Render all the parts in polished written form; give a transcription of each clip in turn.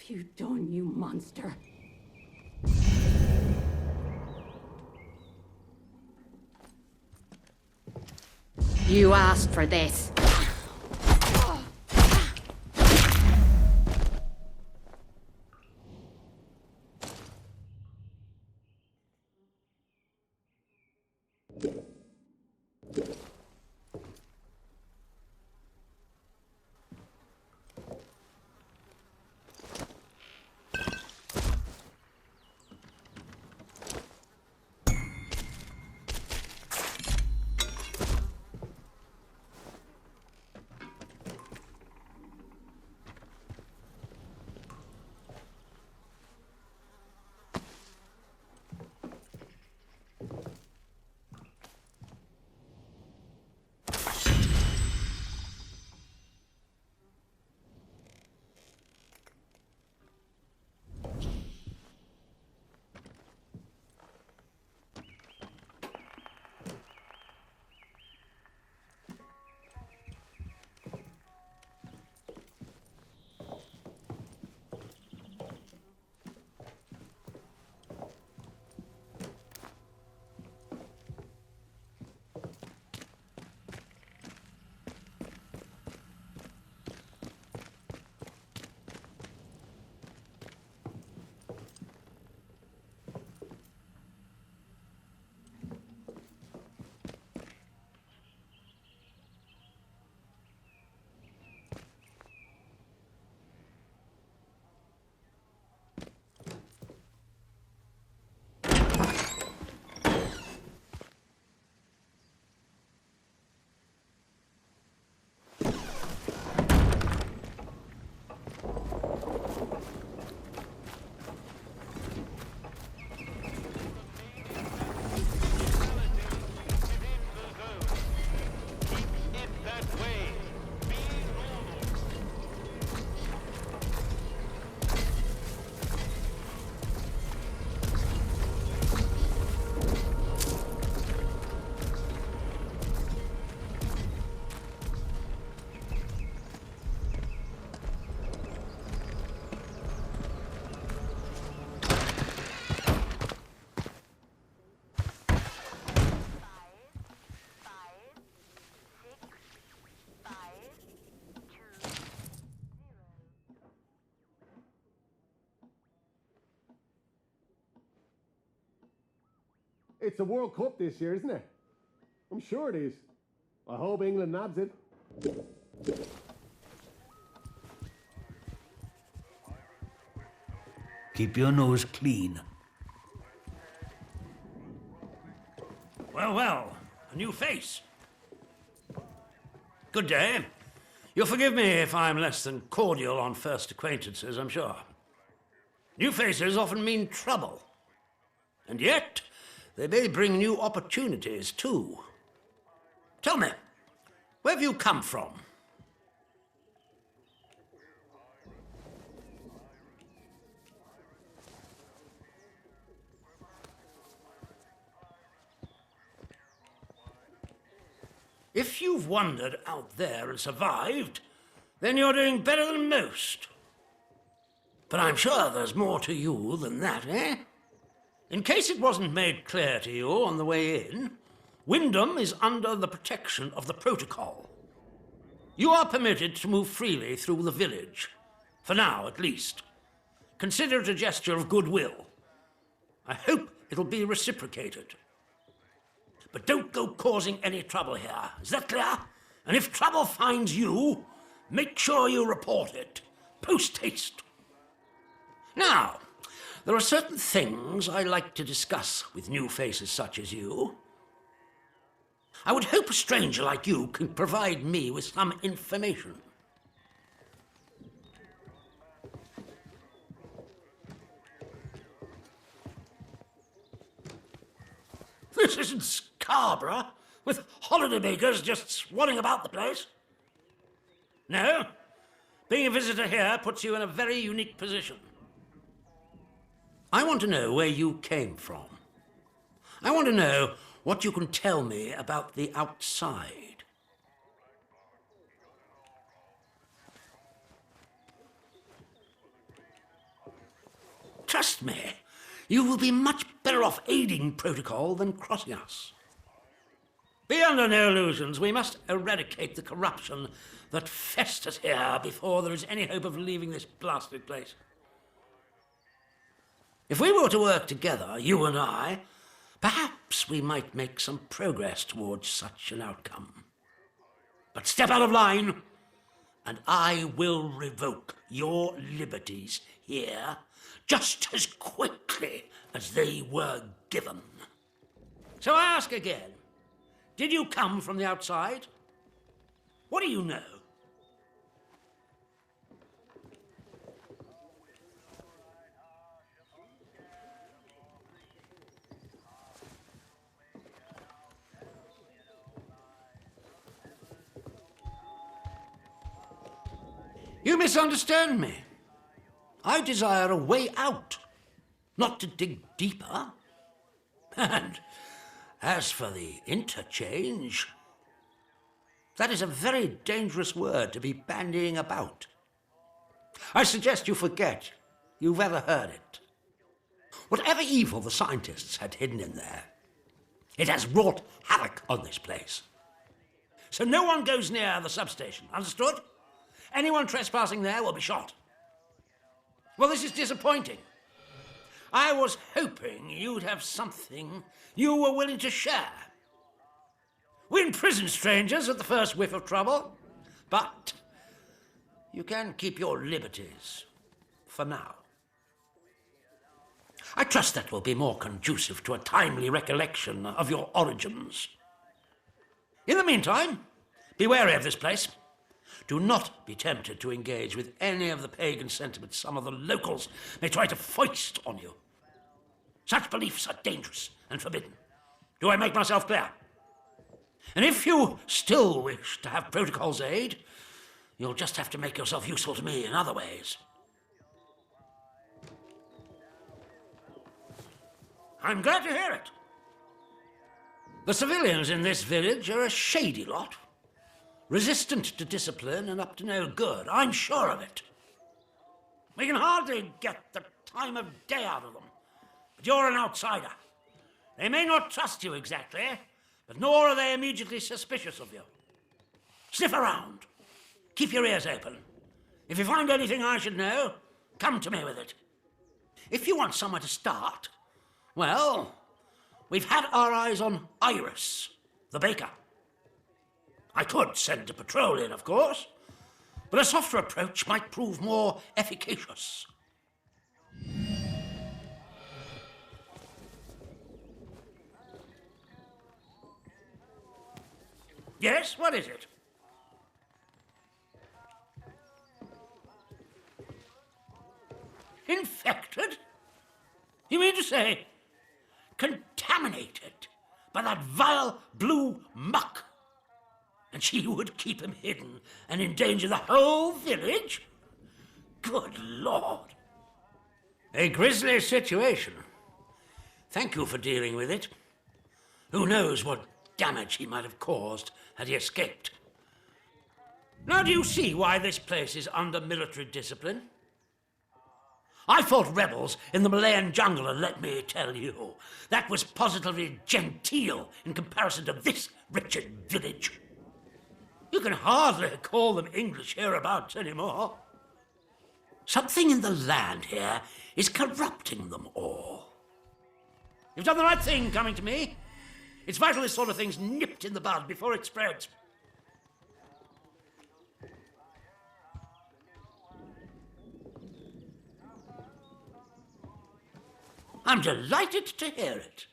you done, you monster? You asked for this. It's the World Cup this year, isn't it? I'm sure it is. I hope England nabs it. Keep your nose clean. Well, well, a new face. Good day. You'll forgive me if I'm less than cordial on first acquaintances, I'm sure. New faces often mean trouble. And yet, they may bring new opportunities, too. Tell me, where have you come from? If you've wandered out there and survived, then you're doing better than most. But I'm sure there's more to you than that, eh? In case it wasn't made clear to you on the way in, Wyndham is under the protection of the protocol. You are permitted to move freely through the village. For now, at least. Consider it a gesture of goodwill. I hope it'll be reciprocated. But don't go causing any trouble here. Is that clear? And if trouble finds you, make sure you report it. Post haste. Now, there are certain things I like to discuss with new faces such as you. I would hope a stranger like you can provide me with some information. This isn't Scarborough, with holidaymakers just swanning about the place. No, being a visitor here puts you in a very unique position. I want to know where you came from. I want to know what you can tell me about the outside. trust me, you will be much better off aiding protocol than crossing us. Be under no illusions. We must eradicate the corruption that festers here before there is any hope of leaving this blasted place. If we were to work together, you and I, perhaps we might make some progress towards such an outcome. But step out of line, and I will revoke your liberties here just as quickly as they were given. So I ask again, did you come from the outside? What do you know? You misunderstand me. I desire a way out, not to dig deeper. And as for the interchange, that is a very dangerous word to be bandying about. I suggest you forget you've ever heard it. Whatever evil the scientists had hidden in there, it has wrought havoc on this place. So no one goes near the substation, understood? Anyone trespassing there will be shot. Well, this is disappointing. I was hoping you'd have something you were willing to share. We imprison strangers at the first whiff of trouble, but you can keep your liberties for now. I trust that will be more conducive to a timely recollection of your origins. In the meantime, be wary of this place. Do not be tempted to engage with any of the pagan sentiments some of the locals may try to foist on you. Such beliefs are dangerous and forbidden. Do I make myself clear? And if you still wish to have protocol's aid, you'll just have to make yourself useful to me in other ways. I'm glad to hear it. The civilians in this village are a shady lot. Resistant to discipline and up to no good. I'm sure of it. We can hardly get the time of day out of them. But you're an outsider. They may not trust you exactly, but nor are they immediately suspicious of you. Sniff around. Keep your ears open. If you find anything I should know, come to me with it. If you want somewhere to start, well, we've had our eyes on Iris, the baker. I could send a patrol in, of course, but a softer approach might prove more efficacious. Yes, what is it? Infected? You mean to say contaminated by that vile blue muck? And she would keep him hidden and endanger the whole village? Good Lord. A grisly situation. Thank you for dealing with it. Who knows what damage he might have caused had he escaped. Now do you see why this place is under military discipline? I fought rebels in the Malayan jungle, and let me tell you, that was positively genteel in comparison to this wretched village. You can hardly call them English hereabouts anymore. Something in the land here is corrupting them all. You've done the right thing coming to me. It's vital this sort of thing's nipped in the bud before it spreads. I'm delighted to hear it.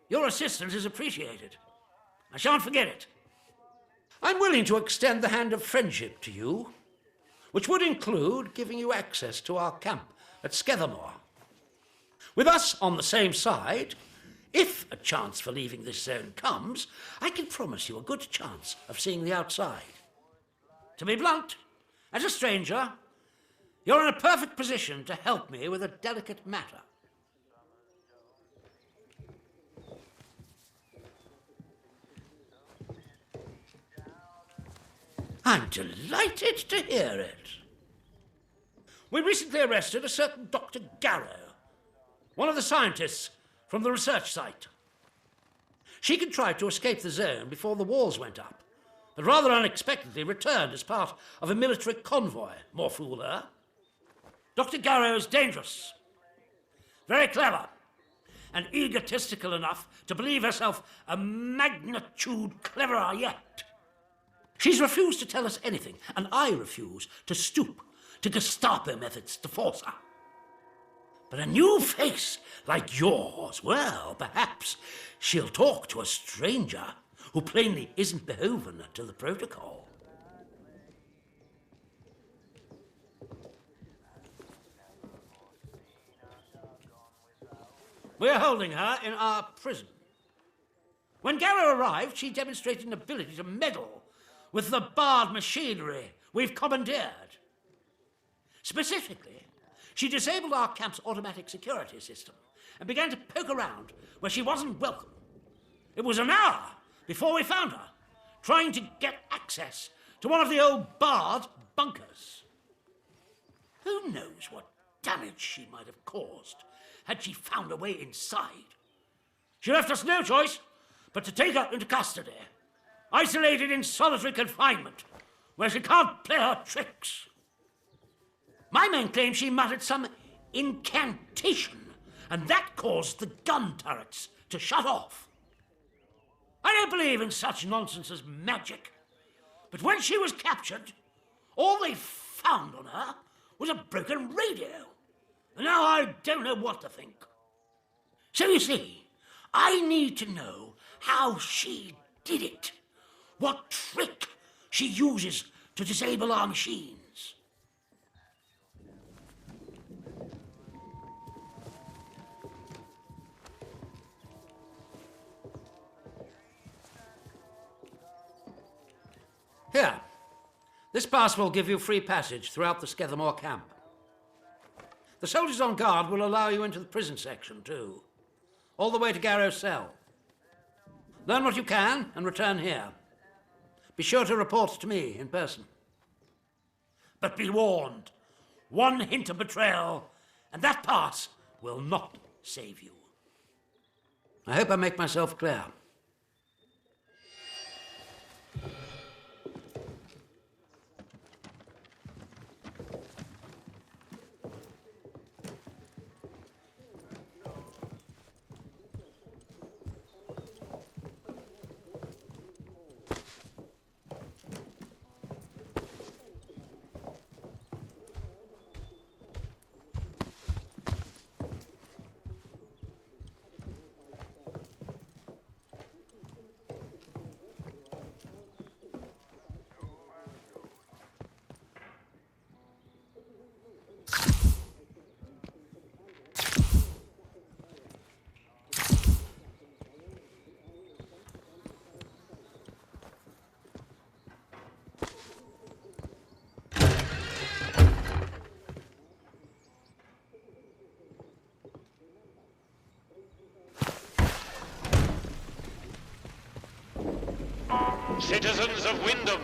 Your assistance is appreciated. I shan't forget it. I'm willing to extend the hand of friendship to you, which would include giving you access to our camp at Skethermore. With us on the same side, if a chance for leaving this zone comes, I can promise you a good chance of seeing the outside. To be blunt, as a stranger, you're in a perfect position to help me with a delicate matter. I'm delighted to hear it. We recently arrested a certain Dr. Garrow, one of the scientists from the research site. She contrived to escape the zone before the walls went up, but rather unexpectedly returned as part of a military convoy. More fool her. Dr. Garrow is dangerous, very clever, and egotistical enough to believe herself a magnitude cleverer yet. She's refused to tell us anything, and I refuse to stoop to Gestapo methods to force her. But a new face like yours, well, perhaps she'll talk to a stranger who plainly isn't beholden to the protocol. We're holding her in our prison. When Garrow arrived, she demonstrated an ability to meddle with the barred machinery we've commandeered. Specifically, she disabled our camp's automatic security system and began to poke around where she wasn't welcome. It was an hour before we found her, trying to get access to one of the old barred bunkers. Who knows what damage she might have caused had she found a way inside. She left us no choice but to take her into custody, isolated in solitary confinement, where she can't play her tricks. My men claim she muttered some incantation, and that caused the gun turrets to shut off. I don't believe in such nonsense as magic, but when she was captured, all they found on her was a broken radio. And now I don't know what to think. So you see, I need to know how she did it. What trick she uses to disable our machines. Here, this pass will give you free passage throughout the Skethermore camp. The soldiers on guard will allow you into the prison section, too, all the way to Garrow's cell. Learn what you can and return here. Be sure to report to me in person. But be warned, one hint of betrayal, and that pass will not save you. I hope I make myself clear. Citizens of Wyndham,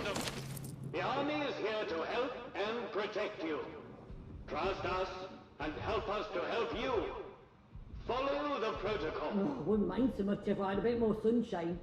the army is here to help and protect you. Trust us and help us to help you. Follow the protocol. Oh, wouldn't mind so much if I had a bit more sunshine.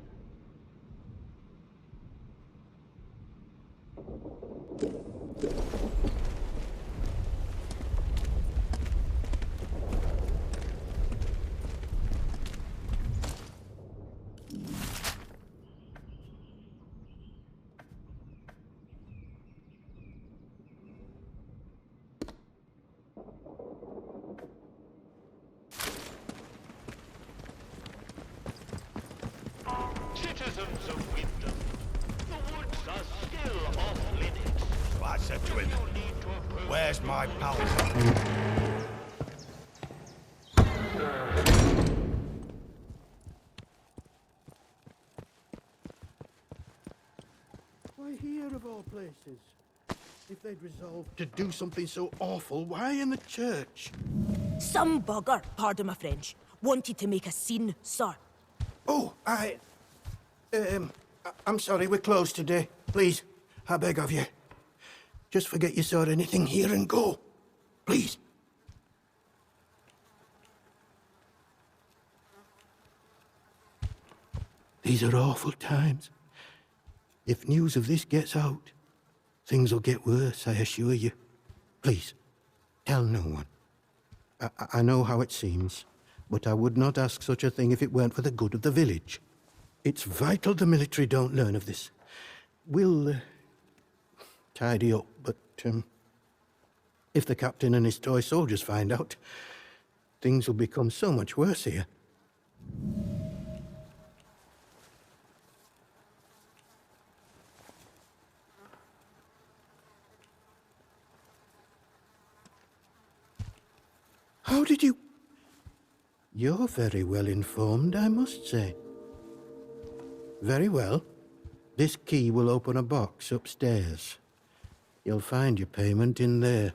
Citizens of Wyndham, the woods are still off limits. So I said to him, You need to approach. where's my pals? Why here of all places? If they'd resolved to do something so awful, why in the church? Some bugger, pardon my French, wanted to make a scene, sir. Oh, I'm sorry, we're closed today. Please, I beg of you. Just forget you saw anything here and go. Please. These are awful times. If news of this gets out, things will get worse, I assure you. Please, tell no one. I know how it seems, but I would not ask such a thing if it weren't for the good of the village. It's vital the military don't learn of this. We'll tidy up, but if the captain and his toy soldiers find out, things will become so much worse here. How did you... You're very well informed, I must say. Very well. This key will open a box upstairs. You'll find your payment in there.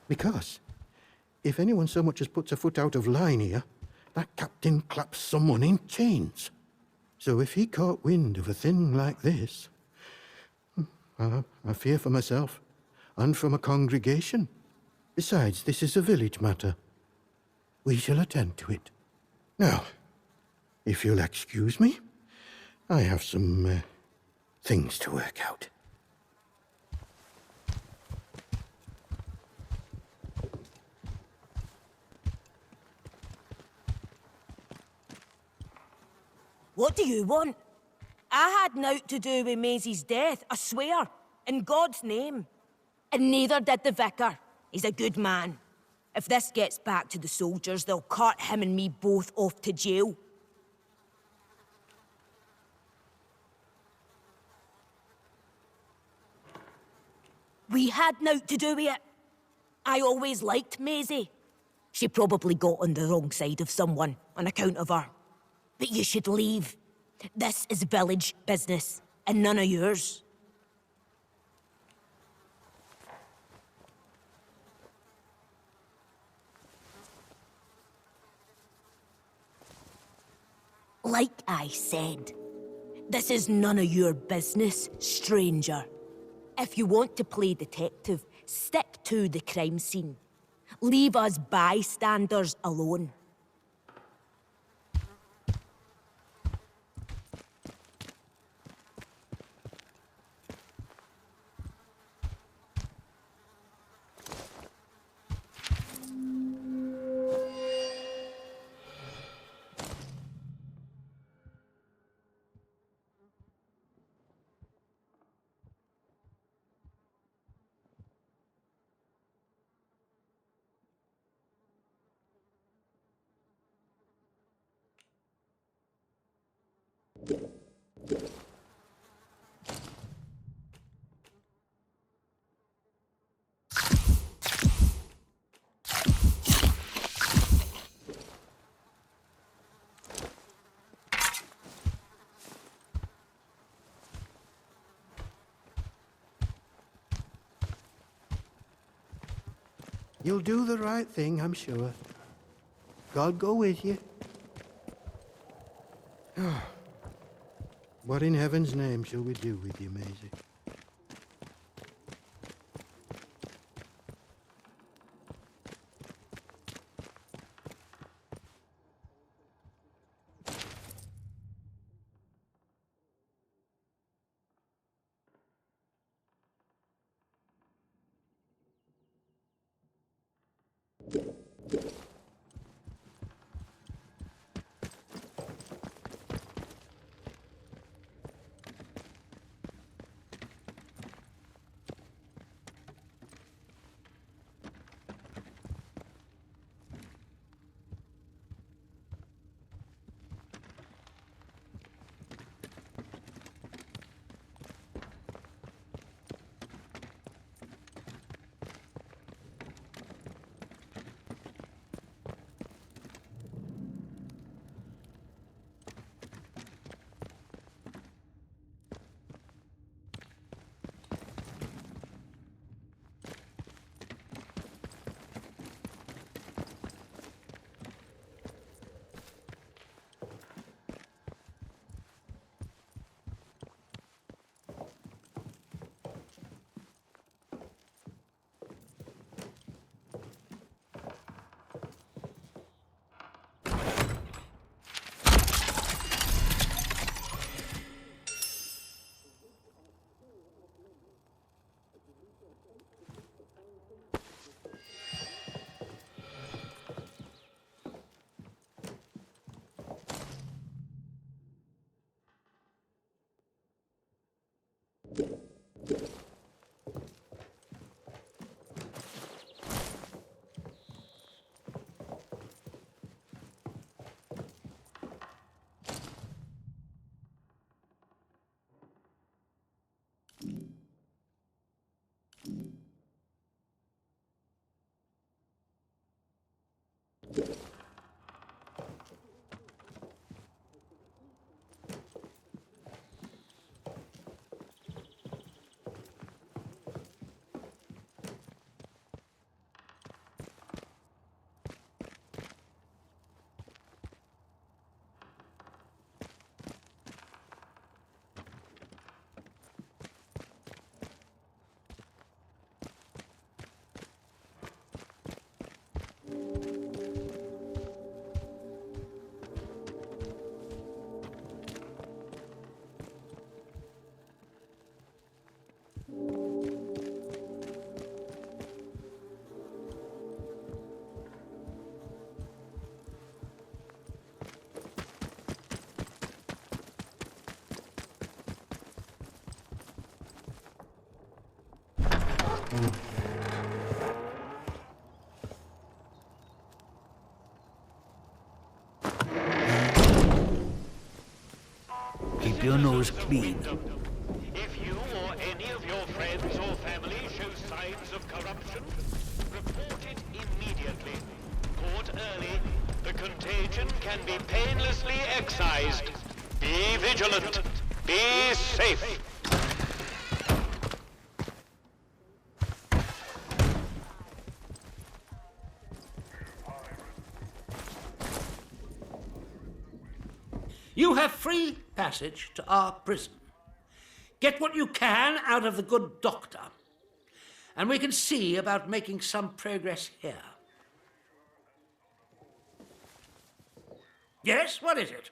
Because if anyone so much as puts a foot out of line here, that captain claps someone in chains. So if he caught wind of a thing like this, I fear for myself and for my congregation. Besides, this is a village matter. We shall attend to it. Now, if you'll excuse me, I have some things to work out. What do you want? I had naught to do with Maisie's death, I swear, in God's name. And neither did the vicar. He's a good man. If this gets back to the soldiers, they'll cart him and me both off to jail. We had naught to do with it. I always liked Maisie. She probably got on the wrong side of someone on account of her. But you should leave. This is village business, and none of yours. Like I said, this is none of your business, stranger. If you want to play detective, stick to the crime scene. Leave us bystanders alone. You'll do the right thing, I'm sure. God go with you. What in heaven's name shall we do with you, Maisie? Keep your nose clean. If you or any of your friends or family show signs of corruption, report it immediately. Caught early, the contagion can be painlessly excised. Be vigilant. Be safe. You have free passage to our prison. Get what you can out of the good doctor, and we can see about making some progress here. Yes, what is it?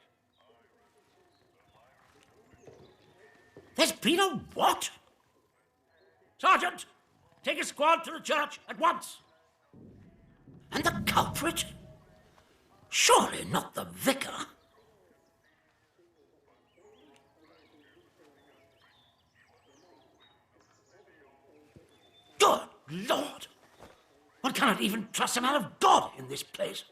There's been a what? Sergeant, take a squad to the church at once. And the culprit? Surely not the vicar. Good Lord! One cannot even trust a man of God in this place.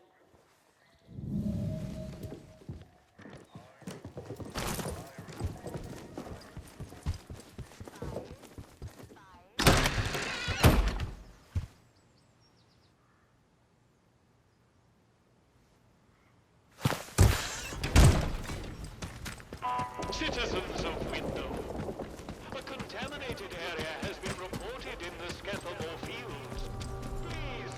Citizens of Wyndham, a contaminated area has been reported in the Scathamore fields. Please.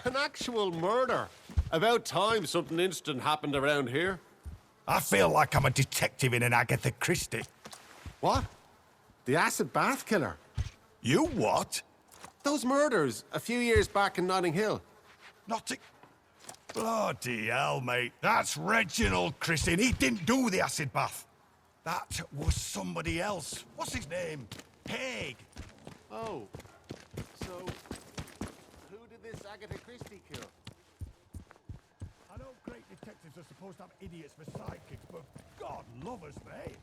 An actual murder. About time something instant happened around here. I feel like I'm a detective in an Agatha Christie. What? The acid bath killer? You what? Those murders a few years back in Notting Hill. Not Bloody hell, mate. That's Reginald Christie, and he didn't do the acid bath. That was somebody else. What's his name? Haig. Oh. So, who did this Agatha Christie kill? I know great detectives are supposed to have idiots for sidekicks, but God love us, mate.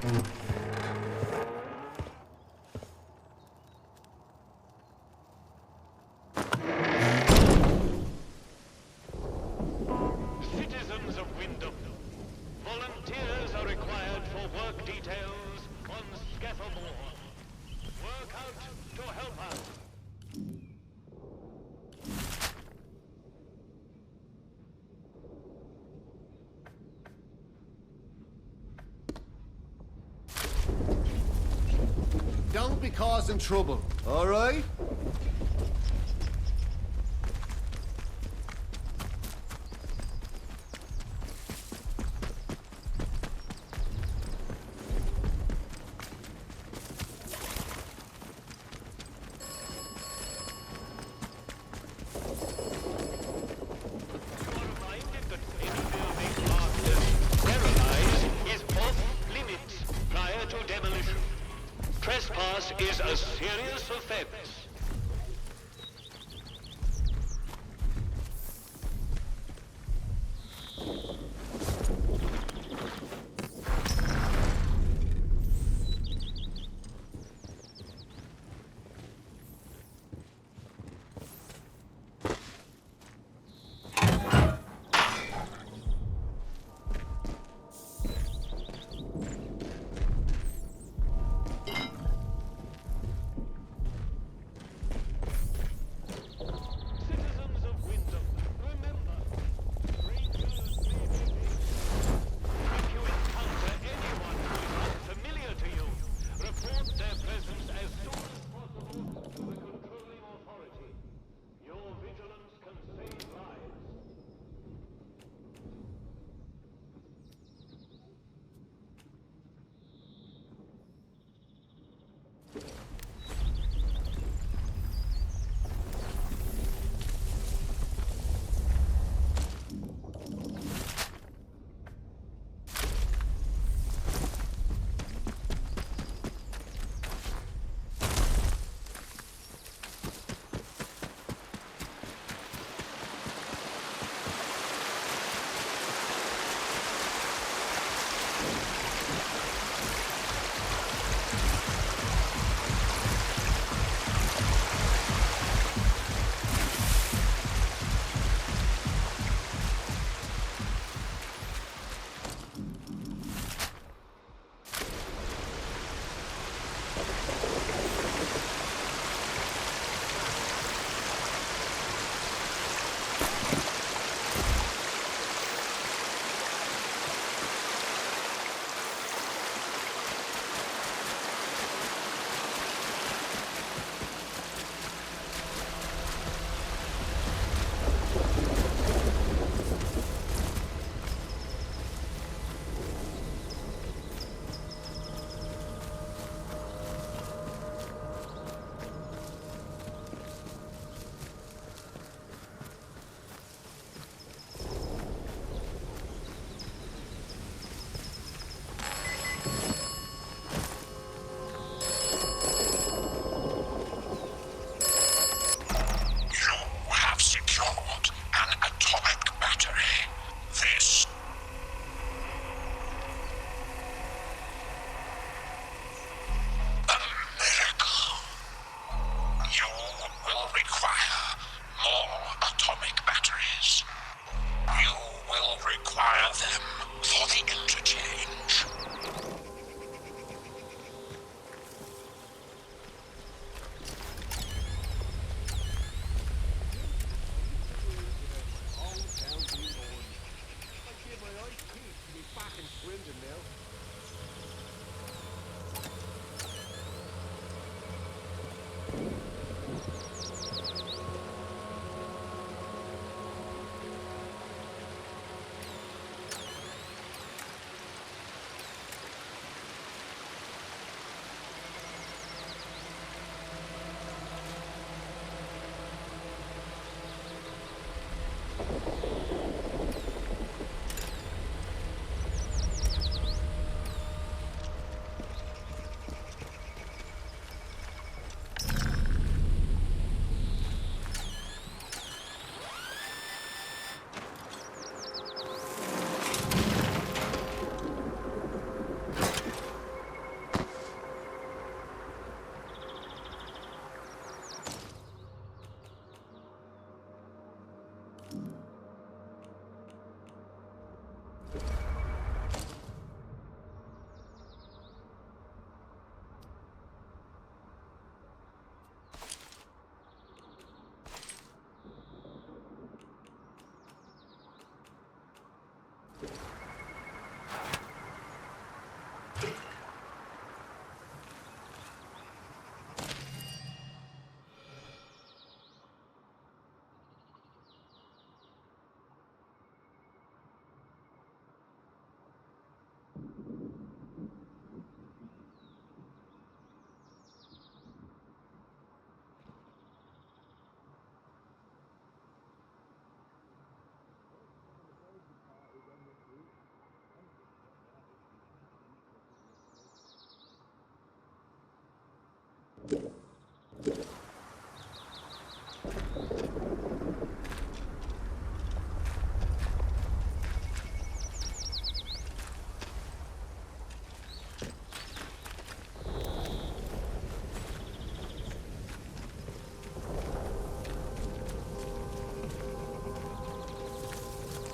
Citizens of Wyndham, volunteers are required for work details on Scattermore. Work out to help us. Don't be causing trouble, all right? Trespass is a serious offense.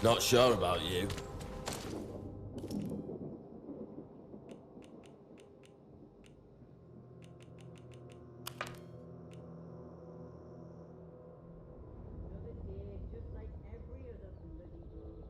Not sure about you. Just like every other bloody day.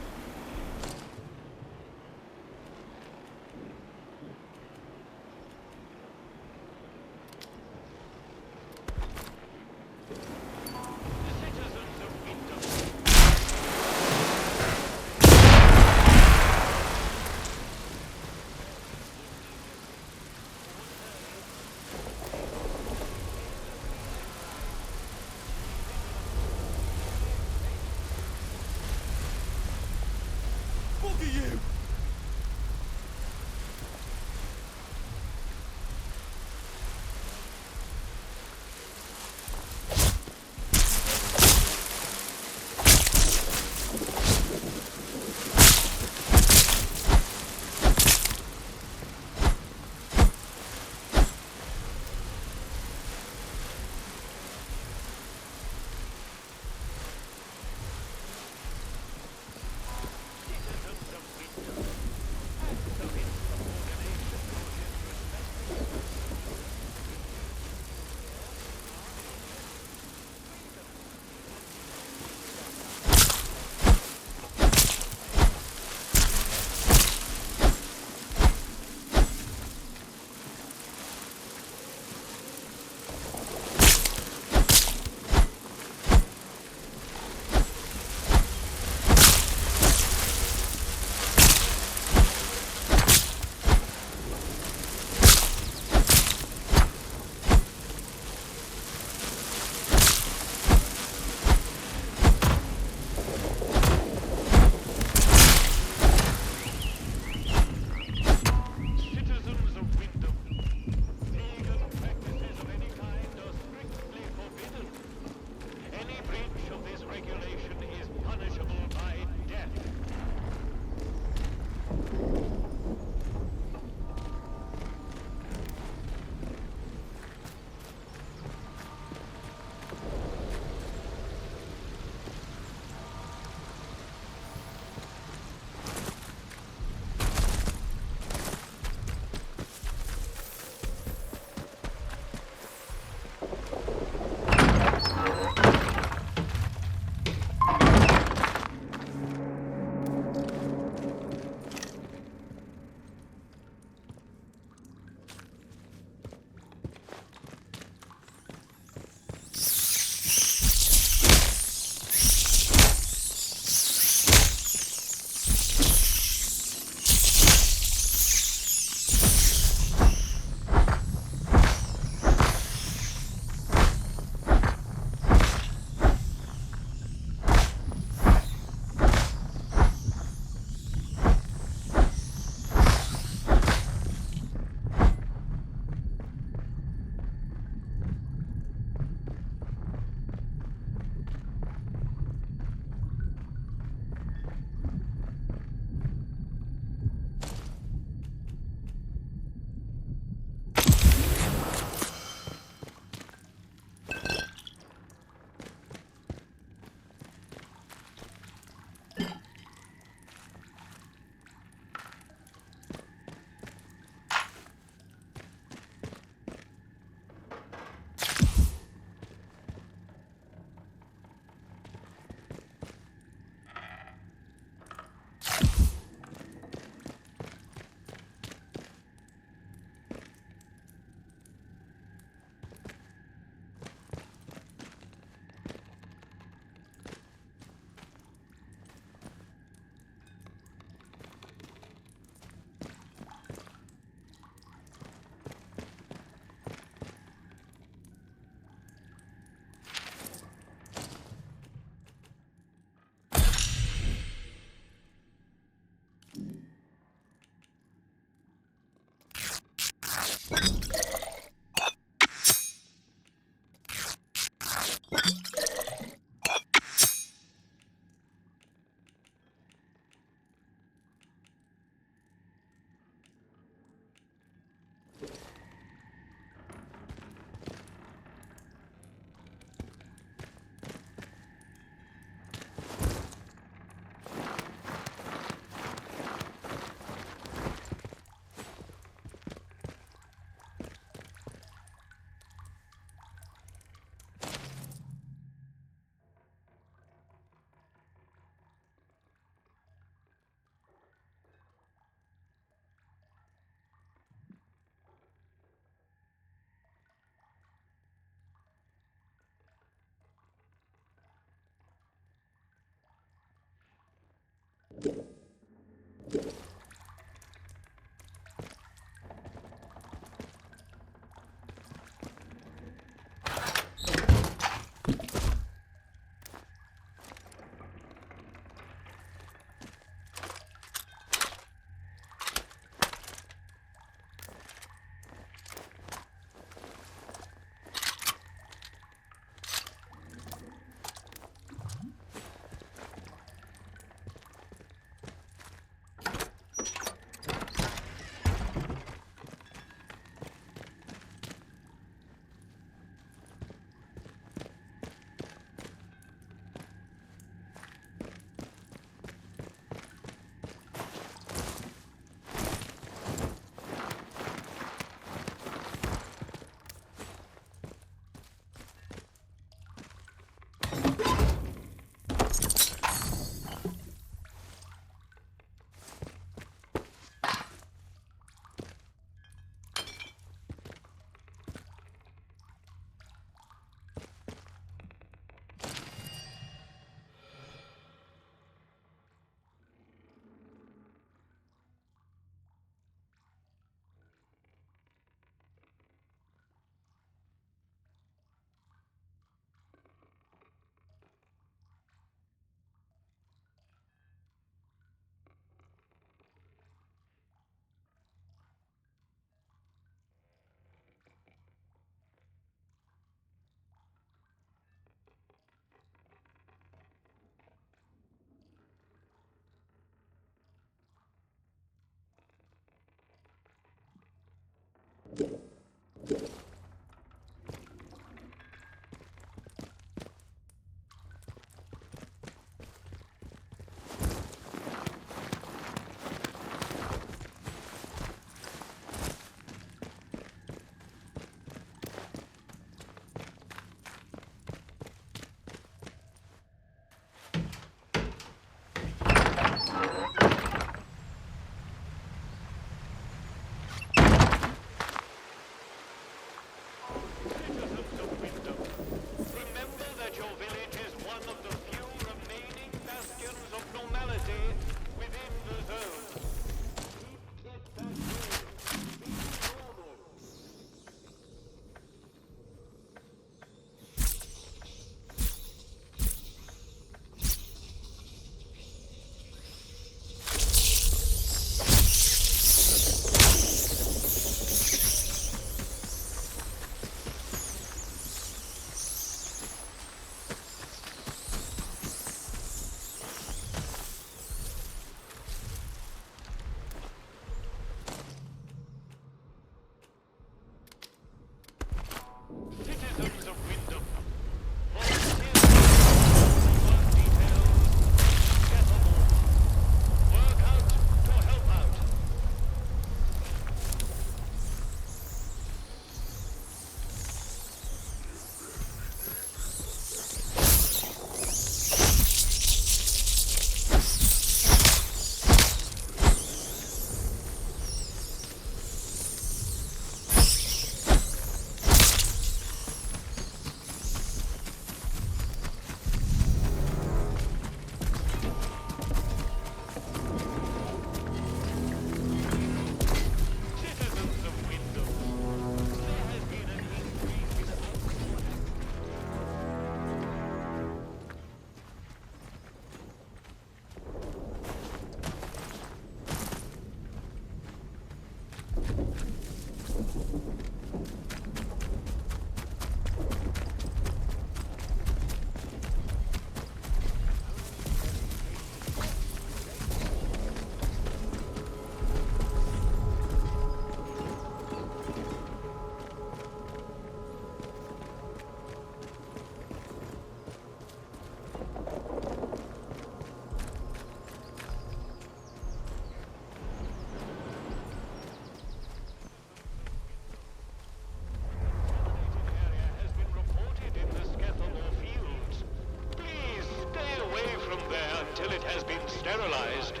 sterilized.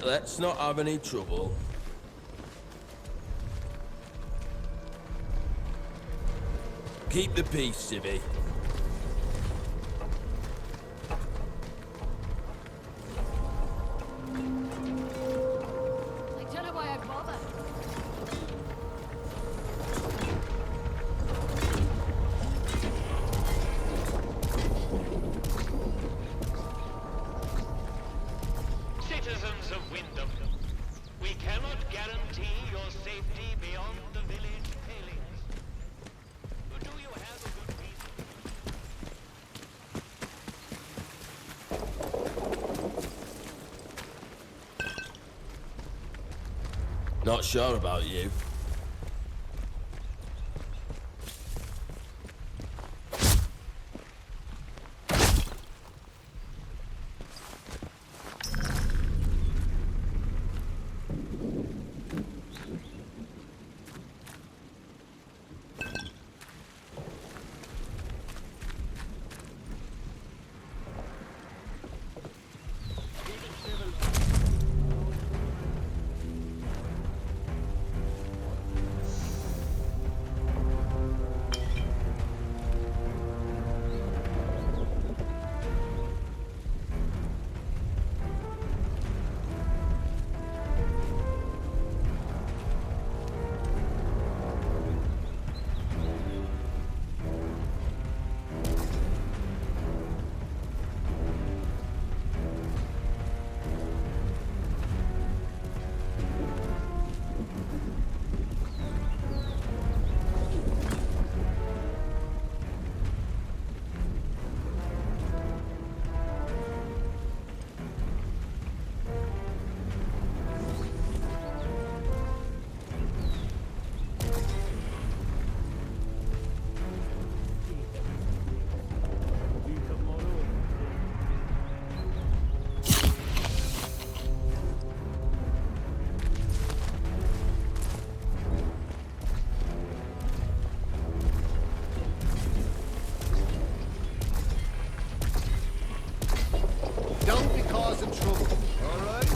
Let's not have any trouble. Keep the peace, Civvy. guarantee your safety beyond the village palings? Or do you have a good reason? Not sure about you. Don't be causing trouble, all right?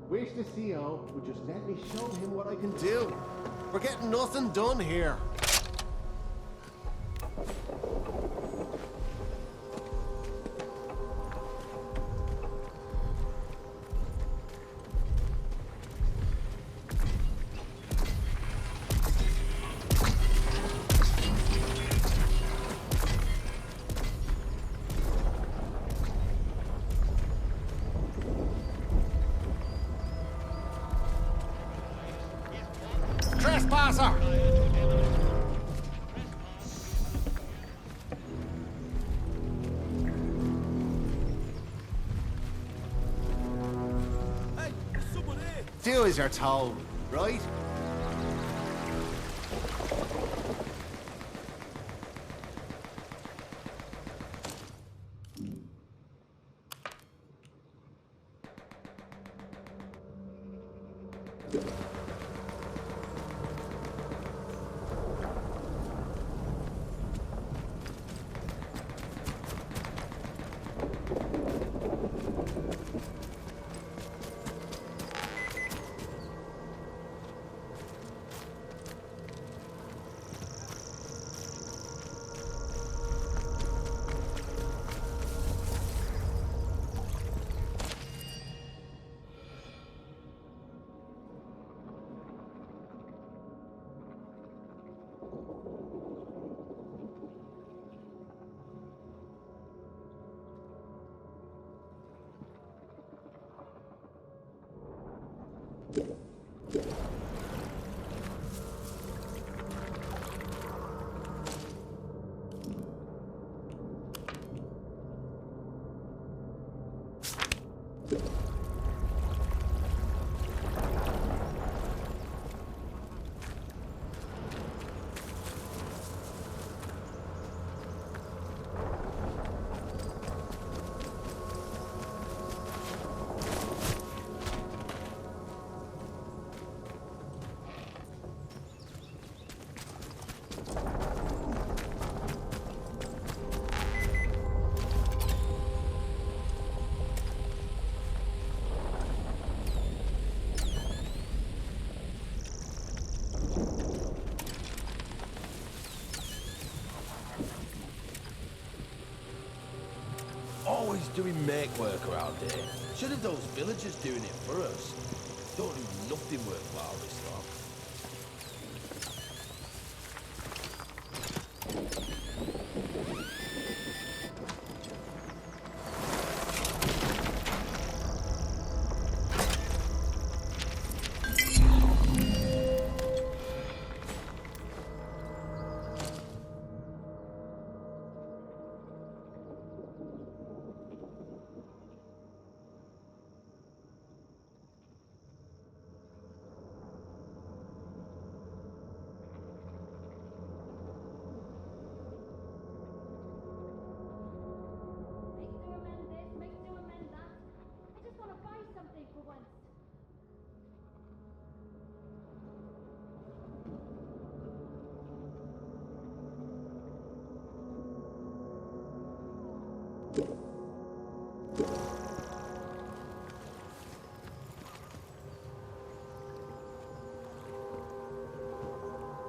Wish the CEO would just let me show him what I can do. We're getting nothing done here. Trespasser! Hey, there's someone here. Do as you're told, right? Nobody's doing make work around here. Should have those villagers doing it for us. Don't do nothing worthwhile this long. Make to amend this, make to amend that. I just want to buy something for once.